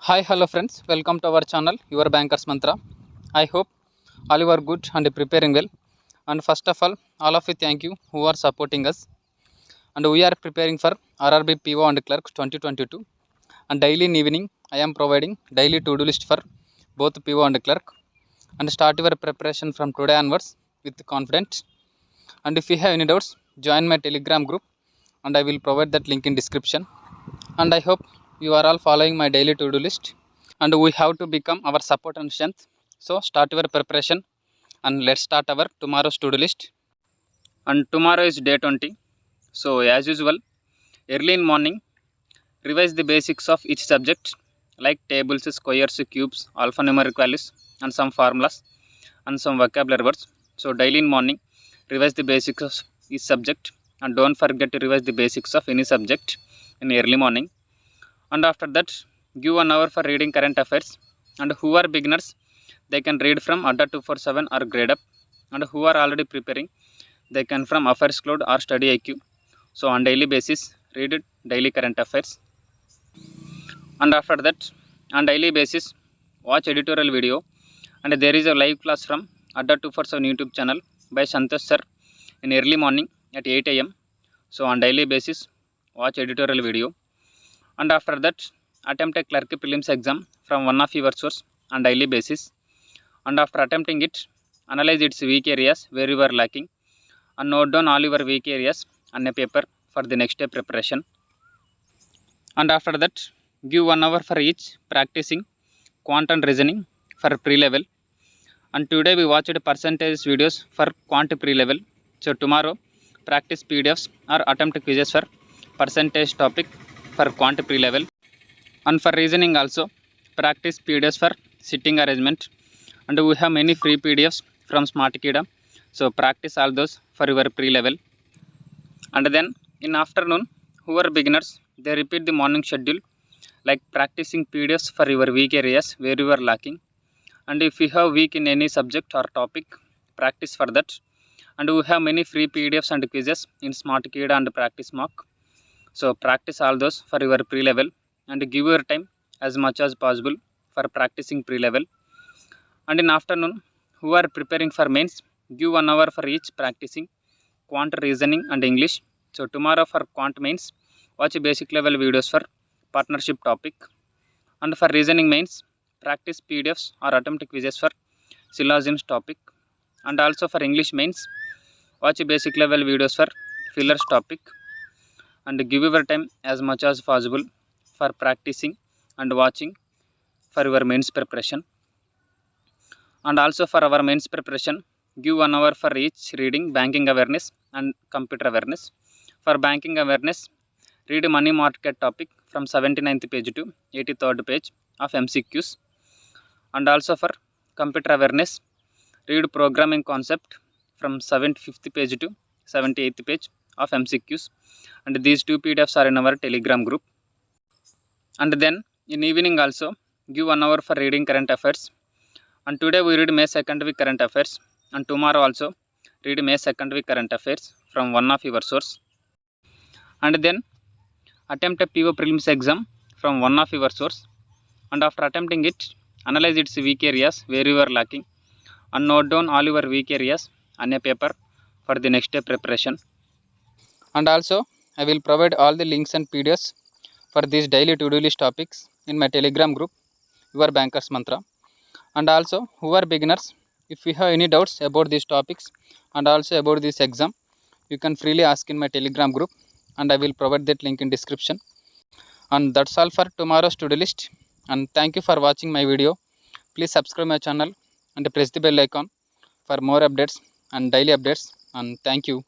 Hi, hello friends. Welcome to our channel, Your Bankers Mantra. I hope all you are good and preparing well. And first of all of you thank you who are supporting us. And we are preparing for RRB PO and Clerk 2022. And daily in evening, I am providing daily to-do list for both PO and Clerk. And start your preparation from today onwards with confidence. And if you have any doubts, join my Telegram group. And I will provide that link in description. And I hope you are all following my daily to-do list, and we have to become our support and strength. So start your preparation and let's start our tomorrow's to-do list. And tomorrow is day 20. So as usual, early in morning, revise the basics of each subject like tables, squares, cubes, alphanumeric values, and some formulas and some vocabulary words. So daily in morning, revise the basics of each subject, and don't forget to revise the basics of any subject in early morning. And after that, give 1 hour for reading current affairs. And who are beginners, they can read from Adda 247 or Grade Up. And who are already preparing, they can from Affairs Cloud or Study IQ. So on daily basis, read daily current affairs. And after that, on daily basis, watch editorial video. And there is a live class from Adda 247 YouTube channel by Santosh sir in early morning at 8 AM. So on daily basis, watch editorial video. And after that, attempt a clerk prelims exam from one of your source on daily basis. And after attempting it, analyze its weak areas where you are lacking, and note down all your weak areas on a paper for the next day preparation. And after that, give 1 hour for each practicing quant and reasoning for pre-level. And today we watched percentage videos for quant pre-level. So tomorrow, practice PDFs or attempt quizzes for percentage topic for quant pre-level. And for reasoning also, practice PDFs for sitting arrangement. And we have many free PDFs from SmartKida. So practice all those for your pre-level. And then in afternoon, who are beginners, they repeat the morning schedule like practicing PDFs for your weak areas where you are lacking. And if you have weak in any subject or topic, practice for that. And we have many free PDFs and quizzes in SmartKida and Practice Mock. So practice all those for your pre-level and give your time as much as possible for practicing pre-level. And in afternoon, who are preparing for mains, give 1 hour for each practicing quant, reasoning and English. So tomorrow for quant mains, watch basic level videos for partnership topic. And for reasoning mains, practice PDFs or attempt quizzes for syllogisms topic. And also for English mains, watch basic level videos for fillers topic. And give your time as much as possible for practicing and watching for your mains preparation. And also for our mains preparation, give 1 hour for each reading banking awareness and computer awareness. For banking awareness, read money market topic from 79th page to 83rd page of MCQs. And also for computer awareness, read programming concept from 75th page to 78th page of MCQs. And these two PDFs are in our Telegram group. And then in evening also, give 1 hour for reading current affairs. And today we read May 2nd week current affairs. And tomorrow also read May 2nd week current affairs from one of your source. And then attempt a PO prelims exam from one of your source. And after attempting it, analyze its weak areas where you are lacking, and note down all your weak areas on a paper for the next day preparation. And also, I will provide all the links and PDFs for these daily to-do list topics in my Telegram group, Your Bankers Mantra. And also, who are beginners, if you have any doubts about these topics and also about this exam, you can freely ask in my Telegram group, and I will provide that link in description. And that's all for tomorrow's to-do list. And thank you for watching my video. Please subscribe my channel and press the bell icon for more updates and daily updates. And thank you.